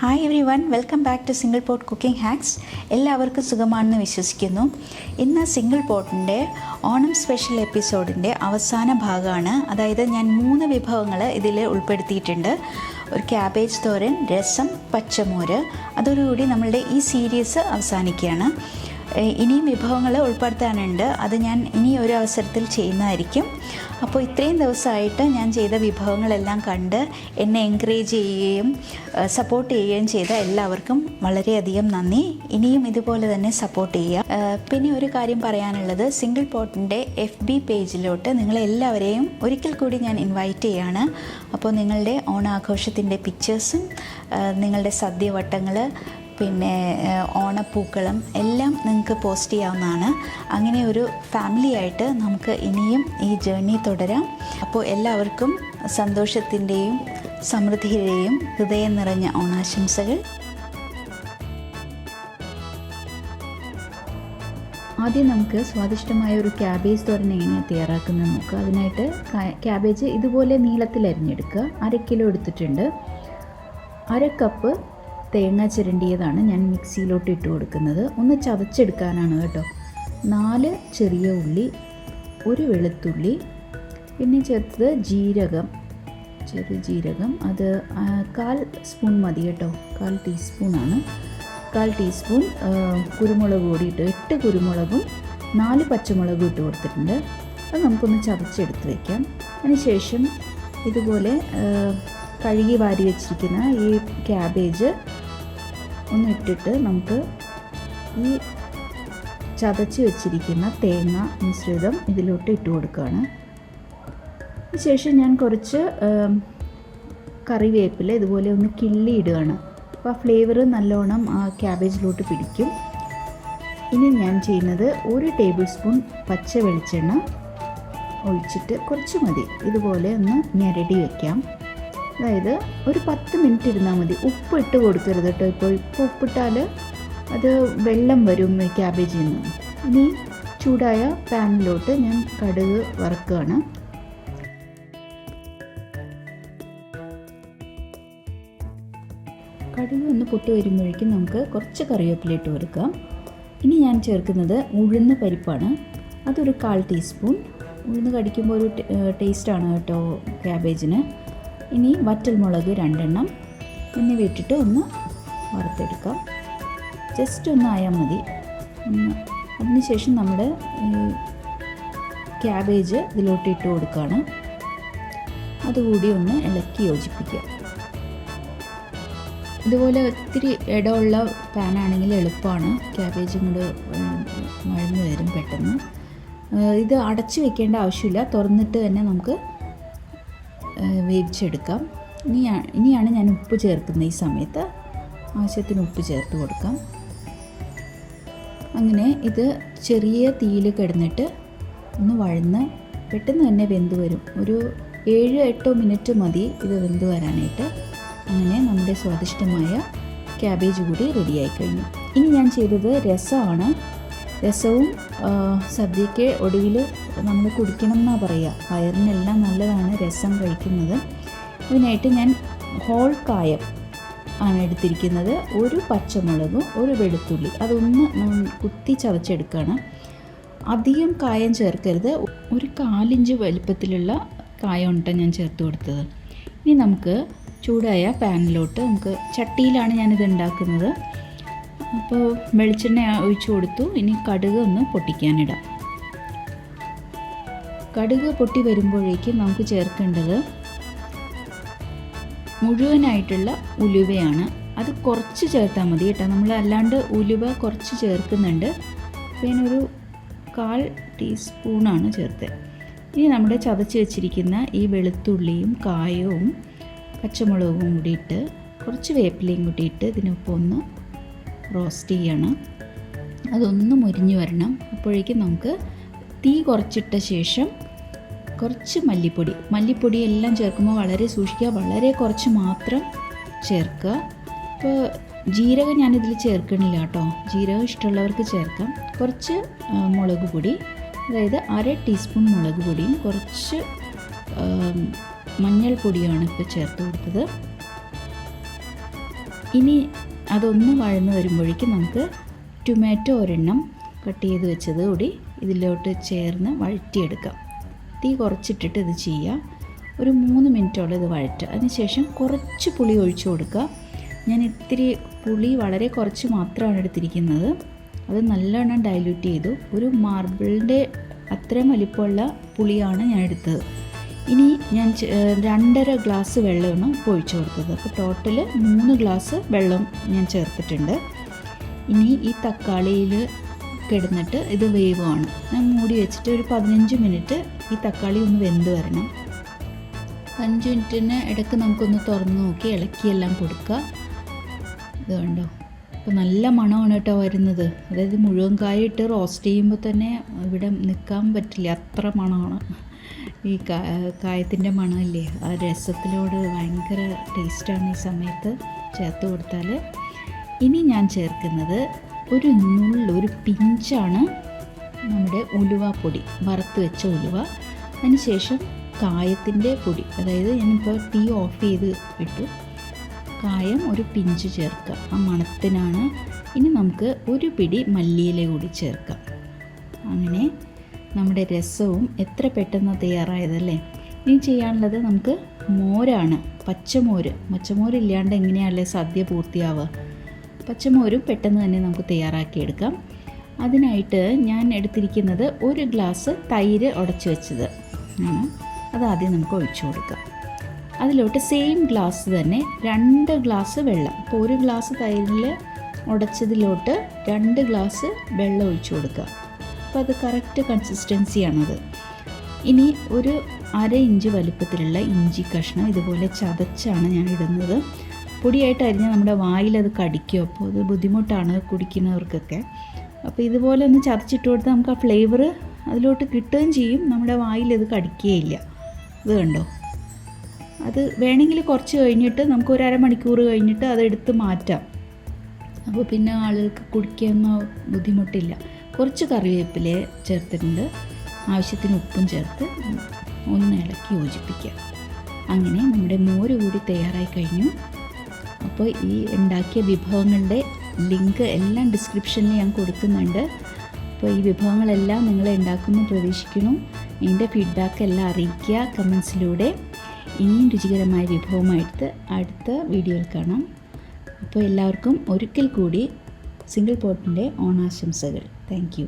Hi everyone, welcome back to single pot cooking hacks. എല്ലാവർക്കും സുഖമാണെന്ന് വിശ്വസിക്കുന്നു. ഇന്ന് സിംഗിൾ പോട്ടിൻ്റെ ഓണം സ്പെഷ്യൽ എപ്പിസോഡിൻ്റെ അവസാന ഭാഗമാണ്. അതായത് ഞാൻ 3 വിഭവങ്ങൾ ഇതിൽ ഉൾപ്പെടുത്തിയിട്ടുണ്ട്. ഒരു ക്യാബേജ് തോരൻ, രസം, പച്ചമോര്. അതോടുകൂടി നമ്മളുടെ ഈ സീരീസ് അവസാനിക്കുകയാണ്. ഇനിയും വിഭവങ്ങൾ ഉൾപ്പെടുത്താനുണ്ട്. അത് ഞാൻ ഇനി ഒരു അവസരത്തിൽ ചെയ്യുന്നതായിരിക്കും. അപ്പോൾ ഇത്രയും ദിവസമായിട്ട് ഞാൻ ചെയ്ത വിഭവങ്ങളെല്ലാം കണ്ട് എന്നെ എൻകറേജ് ചെയ്യുകയും സപ്പോർട്ട് ചെയ്യുകയും ചെയ്ത എല്ലാവർക്കും വളരെയധികം നന്ദി. ഇനിയും ഇതുപോലെ തന്നെ സപ്പോർട്ട് ചെയ്യുക. പിന്നെ ഒരു കാര്യം പറയാനുള്ളത്, സിംഗിൾ പോട്ടിൻ്റെ FB പേജിലോട്ട് നിങ്ങളെല്ലാവരെയും ഒരിക്കൽ കൂടി ഞാൻ ഇൻവൈറ്റ് ചെയ്യുകയാണ്. അപ്പോൾ നിങ്ങളുടെ ഓണാഘോഷത്തിൻ്റെ പിക്ചേഴ്സും നിങ്ങളുടെ സദ്യവട്ടങ്ങൾ, പിന്നെ ഓണപ്പൂക്കളം എല്ലാം നിങ്ങൾക്ക് പോസ്റ്റ് ചെയ്യാവുന്നതാണ്. അങ്ങനെ ഒരു ഫാമിലി ആയിട്ട് നമുക്ക് ഇനിയും ഈ ജേർണി തുടരാം. അപ്പോൾ എല്ലാവർക്കും സന്തോഷത്തിൻ്റെയും സമൃദ്ധിയുടെയും ഹൃദയം നിറഞ്ഞ ഓണാശംസകൾ. ആദ്യം നമുക്ക് സ്വാദിഷ്ടമായ ഒരു ക്യാബേജ് തോരൻ എങ്ങനെയാണ് തയ്യാറാക്കുന്നത് നോക്കുക. അതിനായിട്ട് ക്യാബേജ് ഇതുപോലെ നീളത്തിൽ അരിഞ്ഞെടുക്കുക. 1/2 കിലോ എടുത്തിട്ടുണ്ട്. 1/2 കപ്പ് തേങ്ങ ചിരണ്ടിയതാണ് ഞാൻ മിക്സിയിലോട്ട് ഇട്ട് കൊടുക്കുന്നത്. ഒന്ന് ചതച്ചെടുക്കാനാണ് കേട്ടോ. 4 ചെറിയ ഉള്ളി, 1 വെളുത്തുള്ളി, പിന്നെ ചേർത്തത് ജീരകം, ചെറിയ ജീരകം. അത് 1/4 സ്പൂൺ മതി കേട്ടോ. 1/4 ടീസ്പൂണാണ്. 1/4 ടീസ്പൂൺ കുരുമുളക് പൊടി ഇട്ട്, 8 കുരുമുളകും 4 പച്ചമുളകും ഇട്ട് കൊടുത്തിട്ടുണ്ട്. അത് നമുക്കൊന്ന് ചതച്ചെടുത്ത് വയ്ക്കാം. അതിനുശേഷം ഇതുപോലെ കഴുകി വാരി വെച്ചിരിക്കുന്ന ഈ ക്യാബേജ് ഒന്ന് ഇട്ടിട്ട് നമുക്ക് ഈ ചതച്ച് വെച്ചിരിക്കുന്ന തേങ്ങ മിശ്രിതം ഇതിലോട്ട് ഇട്ട് കൊടുക്കുകയാണ്. ശേഷം ഞാൻ കുറച്ച് കറിവേപ്പില ഇതുപോലെ ഒന്ന് കിള്ളി ഇടുകയാണ്. അപ്പോൾ ആ ഫ്ലേവർ നല്ലോണം ആ ക്യാബേജിലോട്ട് പിടിക്കും. ഇനി ഞാൻ ചെയ്യുന്നത് 1 ടേബിൾ സ്പൂൺ പച്ച വെളിച്ചെണ്ണ ഒഴിച്ചിട്ട്, കുറച്ച് മതി, ഇതുപോലെ ഒന്ന് ഞെരടി വയ്ക്കാം. അതായത് ഒരു 10 മിനിറ്റ് ഇരുന്നാൽ മതി. ഉപ്പ് ഇട്ട് കൊടുക്കരുത് കേട്ടോ. ഇപ്പോൾ ഉപ്പിട്ടാൽ അത് വെള്ളം വരും ക്യാബേജിൽ നിന്ന്. ഇനി ചൂടായ പാനിലോട്ട് ഞാൻ കടുക് വറുക്കുകയാണ്. കടുക് ഒന്ന് പൊട്ടി വരുമ്പോഴേക്കും നമുക്ക് കുറച്ച് കറിവേപ്പില ഇട്ട് കൊടുക്കാം. ഇനി ഞാൻ ചേർക്കുന്നത് ഉഴുന്ന് പരിപ്പാണ്. അതൊരു 1/4 ടീസ്പൂൺ. ഉഴുന്ന് കടിക്കുമ്പോൾ ഒരു ടേസ്റ്റാണ് കേട്ടോ ക്യാബേജിന്. ഇനി വറ്റൽമുളക് 2 എണ്ണം എന്നിവ ഇട്ടിട്ട് ഒന്ന് വറുത്തെടുക്കാം. ജസ്റ്റ് ഒന്ന് ആയാൽ മതി. അതിനുശേഷം നമ്മുടെ ക്യാബേജ് ഇതിലോട്ട് ഇട്ട് കൊടുക്കുകയാണ്. അതുകൂടി ഒന്ന് ഇളക്കി യോജിപ്പിക്കുക. ഇതുപോലെ ഒത്തിരി ഇടമുള്ള പാനാണെങ്കിൽ എളുപ്പമാണ്. ക്യാബേജും കൂടെ മഴന്ന് വരും പെട്ടെന്ന്. ഇത് അടച്ചു വെക്കേണ്ട ആവശ്യമില്ല. തുറന്നിട്ട് തന്നെ നമുക്ക് വേവിച്ചെടുക്കാം. ഇനിയാണ് ഞാൻ ഉപ്പ് ചേർക്കുന്നത്. ഈ സമയത്ത് ആവശ്യത്തിന് ഉപ്പ് ചേർത്ത് കൊടുക്കാം. അങ്ങനെ ഇത് ചെറിയ തീയിൽ കിടന്നിട്ട് ഒന്ന് വഴന്ന് പെട്ടെന്ന് തന്നെ വെന്ത് വരും. ഒരു 7-8 മിനിറ്റ് മതി ഇത് വെന്ത് വരാനായിട്ട്. അങ്ങനെ നമ്മുടെ സ്വാദിഷ്ടമായ ക്യാബേജ് കൂടി റെഡിയായി കഴിഞ്ഞു. ഇനി ഞാൻ ചെയ്തത് രസമാണ്. രസവും സദ്യയ്ക്ക് ഒടുവിൽ നമ്മൾ കുടിക്കണം എന്നാണ് പറയുക. വയറിനെല്ലാം നല്ലതാണ് രസം കഴിക്കുന്നത്. അതിനായിട്ട് ഞാൻ ഹോൾ കായം ആണ് എടുത്തിരിക്കുന്നത്. 1 പച്ചമുളകും 1 വെളുത്തുള്ളി, അതൊന്ന് കുത്തി ചതച്ചെടുക്കുകയാണ്. അധികം കായം ചേർക്കരുത്. ഒരു 1/4 ഇഞ്ച് വലിപ്പത്തിലുള്ള കായമാണ് ഞാൻ ചേർത്ത് കൊടുത്തത്. ഇനി നമുക്ക് ചൂടായ പാനിലോട്ട്, നമുക്ക് ചട്ടിയിലാണ് ഞാനിത് ഉണ്ടാക്കുന്നത്. അപ്പോൾ വെളിച്ചെണ്ണ ഒഴിച്ചു കൊടുത്തു. ഇനി കടുക് ഒന്ന് പൊട്ടിക്കാനിടാം. കടുക് പൊട്ടി വരുമ്പോഴേക്കും നമുക്ക് ചേർക്കേണ്ടത് മുഴുവനായിട്ടുള്ള ഉലുവയാണ്. അത് കുറച്ച് ചേർത്താൽ മതി കേട്ടോ. നമ്മൾ അല്ലാണ്ട് ഉലുവ കുറച്ച് ചേർക്കുന്നുണ്ട്. പിന്നെ ഒരു 1/4 ടീസ്പൂണാണ് ചേർത്തത്. ഇനി നമ്മുടെ ചതച്ച് വെച്ചിരിക്കുന്ന ഈ വെളുത്തുള്ളിയും കായവും പച്ചമുളകും കൂടിയിട്ട് കുറച്ച് വേപ്പിലയും കൂട്ടിയിട്ട് ഇതിനൊപ്പം ഒന്ന് റോസ്റ്റ് ചെയ്യണം. അതൊന്ന് മുരിഞ്ഞ് വരണം. അപ്പോഴേക്കും നമുക്ക് തീ കുറച്ചിട്ട ശേഷം കുറച്ച് മല്ലിപ്പൊടി എല്ലാം ചേർക്കുമ്പോൾ വളരെ സൂക്ഷിക്കുക. വളരെ കുറച്ച് മാത്രം ചേർക്കുക. ഇപ്പോൾ ജീരകം ഞാനിതിൽ ചേർക്കണില്ല കേട്ടോ. ജീരകം ഇഷ്ടമുള്ളവർക്ക് ചേർക്കാം. കുറച്ച് മുളക് പൊടി, അതായത് 1/2 ടീസ്പൂൺ മുളക് പൊടിയും കുറച്ച് മഞ്ഞൾപ്പൊടിയാണ് ഇപ്പോൾ ചേർത്ത് കൊടുത്തത്. ഇനി അതൊന്ന് വഴന്ന് വരുമ്പോഴേക്കും നമുക്ക് ടൊമാറ്റോ ഒരെണ്ണം കട്ട് ചെയ്ത് വെച്ചത് കൂടി ഇതിലോട്ട് ചേർന്ന് വഴറ്റിയെടുക്കാം. തീ കുറച്ചിട്ടിട്ട് ഇത് ചെയ്യുക. ഒരു 3 മിനിറ്റോളം ഇത് വഴറ്റുക. അതിനുശേഷം കുറച്ച് പുളി ഒഴിച്ചു കൊടുക്കുക. ഞാൻ ഇത്തിരി പുളി വളരെ കുറച്ച് മാത്രമാണ് എടുത്തിരിക്കുന്നത്. അത് നല്ലോണം ഡൈല്യൂട്ട് ചെയ്തു. ഒരു മാർബിളിൻ്റെ അത്രയും വലിപ്പമുള്ള പുളിയാണ് ഞാൻ എടുത്തത്. ഇനി ഞാൻ 2.5 ഗ്ലാസ് വെള്ളമാണ് ഒഴിച്ചു കൊടുത്തത്. അപ്പോൾ ടോട്ടൽ 3 ഗ്ലാസ് വെള്ളം ഞാൻ ചേർത്തിട്ടുണ്ട്. ഇനി ഈ തക്കാളിയിൽ കിടന്നിട്ട് ഇത് വേവുകയാണ്. ഞാൻ മൂടി വെച്ചിട്ട് ഒരു 15 മിനിറ്റ് ഈ തക്കാളി ഒന്ന് വെന്ത് വരണം. 5 മിനിറ്റിന് ഇടയ്ക്ക് നമുക്കൊന്ന് തുറന്ന് നോക്കി ഇളക്കിയെല്ലാം കൊടുക്കുക. ഇത് കണ്ടോ, അപ്പോൾ നല്ല മണമാണ് കേട്ടോ വരുന്നത്. അതായത് മുഴുവൻ കായ ഇട്ട് റോസ്റ്റ് ചെയ്യുമ്പോൾ തന്നെ ഇവിടെ നിൽക്കാൻ പറ്റില്ല, അത്ര മണമാണ്. ഈ കായത്തിൻ്റെ മണമില്ലേ, ആ രസത്തിലോട് ഭയങ്കര ടേസ്റ്റാണ് ഈ സമയത്ത് ചേർത്ത് കൊടുത്താൽ. ഇനി ഞാൻ ചേർക്കുന്നത് ഒരു പിഞ്ചാണ് നമ്മുടെ ഉലുവാപ്പൊടി, വറുത്ത് വെച്ച ഉലുവ. അതിനുശേഷം കായത്തിൻ്റെ പൊടി, അതായത് ഞാനിപ്പോൾ തീ ഓഫ് ചെയ്ത് ഇട്ടു. കായം ഒരു പിഞ്ച് ചേർക്കുക, ആ മണത്തിനാണ്. ഇനി നമുക്ക് ഒരു പിടി മല്ലിയില കൂടി ചേർക്കാം. അങ്ങനെ നമ്മുടെ രസവും എത്ര പെട്ടെന്ന് തയ്യാറായതല്ലേ. ഇനി ചെയ്യാനുള്ളത് നമുക്ക് മോരാണ്, പച്ചമോരില്ലാണ്ട് എങ്ങനെയാണല്ലേ സദ്യ പൂർത്തിയാവുക. പച്ചമോരും പെട്ടെന്ന് തന്നെ നമുക്ക് തയ്യാറാക്കിയെടുക്കാം. അതിനായിട്ട് ഞാൻ എടുത്തിരിക്കുന്നത് 1 ഗ്ലാസ് തൈര് ഉടച്ച് വെച്ചത് ആണ്. അതാദ്യം നമുക്ക് ഒഴിച്ചു കൊടുക്കാം. അതിലോട്ട് സെയിം ഗ്ലാസ് തന്നെ 2 ഗ്ലാസ് വെള്ളം. അപ്പോൾ 1 ഗ്ലാസ് തൈരിൽ ഉടച്ചതിലോട്ട് 2 ഗ്ലാസ് വെള്ളം ഒഴിച്ചു കൊടുക്കുക. അപ്പോൾ അത് കറക്റ്റ് കൺസിസ്റ്റൻസിയാണത്. ഇനി ഒരു 1/2 ഇഞ്ച് വലിപ്പത്തിലുള്ള ഇഞ്ചി കഷ്ണം ഇതുപോലെ ചതച്ചാണ് ഞാൻ ഇടുന്നത്. പൊടിയായിട്ട് അരിഞ്ഞാൽ നമ്മുടെ വായിലത് കടിക്കും, അപ്പോൾ അത് ബുദ്ധിമുട്ടാണ് കുടിക്കുന്നവർക്കൊക്കെ. അപ്പോൾ ഇതുപോലെ ഒന്ന് ചതച്ചിട്ട് കൊടുത്താൽ നമുക്ക് ആ ഫ്ലേവർ അതിലോട്ട് കിട്ടുകയും ചെയ്യും, നമ്മുടെ വായിലത് കടിക്കുകയില്ല. ഇത് കണ്ടോ, അത് വേണമെങ്കിൽ കുറച്ച് കഴിഞ്ഞിട്ട് നമുക്ക് ഒരു അരമണിക്കൂർ കഴിഞ്ഞിട്ട് അതെടുത്ത് മാറ്റാം. അപ്പോൾ പിന്നെ ആളുകൾക്ക് കുടിക്കുന്ന ബുദ്ധിമുട്ടില്ല. കുറച്ച് കറിവേപ്പില ചേർത്തിട്ടുണ്ട്, ആവശ്യത്തിന് ഉപ്പും ചേർത്ത് ഒന്ന് ഇളക്കി യോജിപ്പിക്കുക. അങ്ങനെ നമ്മുടെ മോര് കൂടി തയ്യാറായി കഴിഞ്ഞു. അപ്പോൾ ഈ ഉണ്ടാക്കിയ വിഭവങ്ങളുടെ ലിങ്ക് എല്ലാം ഡിസ്ക്രിപ്ഷനിൽ ഞാൻ കൊടുക്കുന്നുണ്ട്. അപ്പോൾ ഈ വിഭവങ്ങളെല്ലാം നിങ്ങൾ ഉണ്ടാക്കുമെന്ന് പ്രതീക്ഷിക്കുന്നു. എൻ്റെ ഫീഡ്ബാക്ക് എല്ലാം അറിയിക്കുക കമൻസിലൂടെ. ഇനിയും രുചികരമായ വിഭവമായിട്ട് അടുത്ത വീഡിയോയിൽ കാണാം. അപ്പോൾ എല്ലാവർക്കും ഒരിക്കൽ കൂടി സിംഗിൾ പോട്ടിൻ്റെ ഓണാശംസകൾ. Thank you.